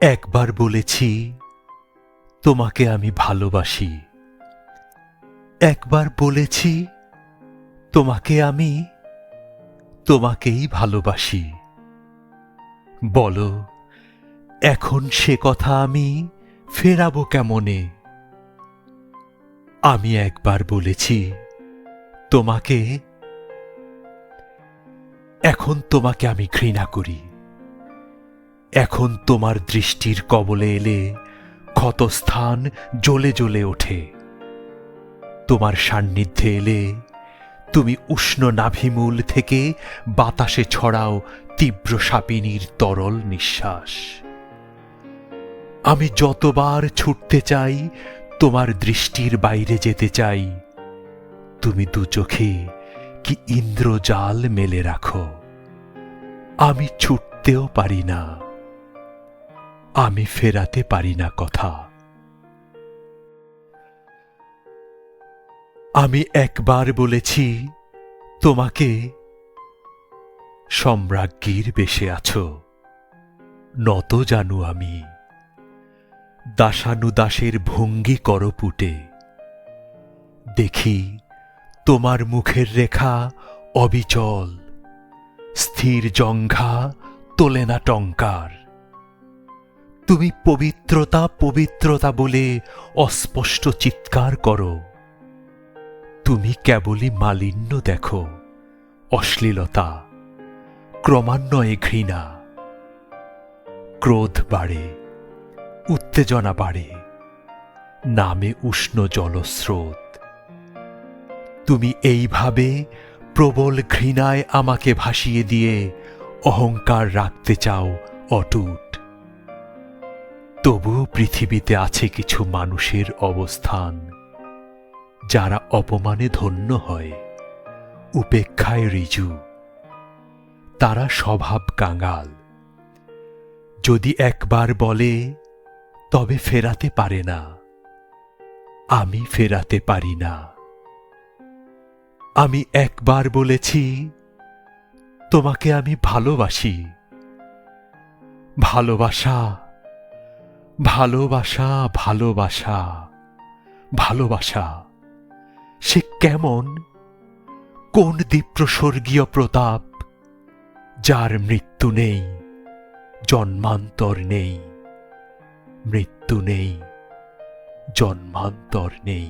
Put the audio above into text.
একবার বলেছি তোমাকে আমি ভালোবাসি, একবার বলেছি তোমাকে আমি তোমাকেই ভালোবাসি। বলো এখন সে কথা আমি ফেরাবো কেমনে? আমি একবার বলেছি তোমাকে, এখন তোমাকে আমি ঘৃণা করি। এখন তোমার দৃষ্টির কবলে এলে ক্ষতস্থান জ্বলে জ্বলে ওঠে। তোমার সান্নিধ্যে এলে তুমি উষ্ণ নাভিমূল থেকে বাতাসে ছড়াও তীব্র শাপিনীর তরল নিঃশ্বাস। আমি যতবার ছুটতে চাই, তোমার দৃষ্টির বাইরে যেতে চাই, তুমি দু চোখে কি ইন্দ্রজাল মেলে রাখো। আমি ছুটতেও পারি না, আমি ফেরাতে পারি না কথা। আমি একবার বলেছি তোমাকে, সম্রাজ্ঞীর বেশে আছো, নত জানু আমি। দাসানুদাসের ভঙ্গি করো পুটে, দেখি তোমার মুখের রেখা অবিচল, স্থির জঙ্ঘা তোলে না টঙ্কার। তুমি পবিত্রতা পবিত্রতা বলে অস্পষ্ট চিৎকার করো, তুমি কেবলই মালিন্য দেখো, অশ্লীলতা, ক্রমান্বয়ে ঘৃণা। ক্রোধ বাড়ে, উত্তেজনা বাড়ে, নামে উষ্ণ জলস্রোত। তুমি এইভাবে প্রবল ঘৃণায় আমাকে ভাসিয়ে দিয়ে অহংকার রাখতে চাও অটুট। তবুও পৃথিবীতে আছে কিছু মানুষের অবস্থান, যারা অপমানে ধন্য হয়, উপেক্ষায় ঋজু। তারা স্বভাব কাঙাল, যদি একবার বলে তবে ফেরাতে পারে না। আমি ফেরাতে পারি না। আমি একবার বলেছি তোমাকে আমি ভালোবাসি। ভালোবাসা, ভালোবাসা, ভালোবাসা, ভালোবাসা সে কেমন, কোন দীপ্রস্বর্গীয় প্রতাপ, যার মৃত্যু নেই, জন্মান্তর নেই, মৃত্যু নেই, জন্মান্তর নেই।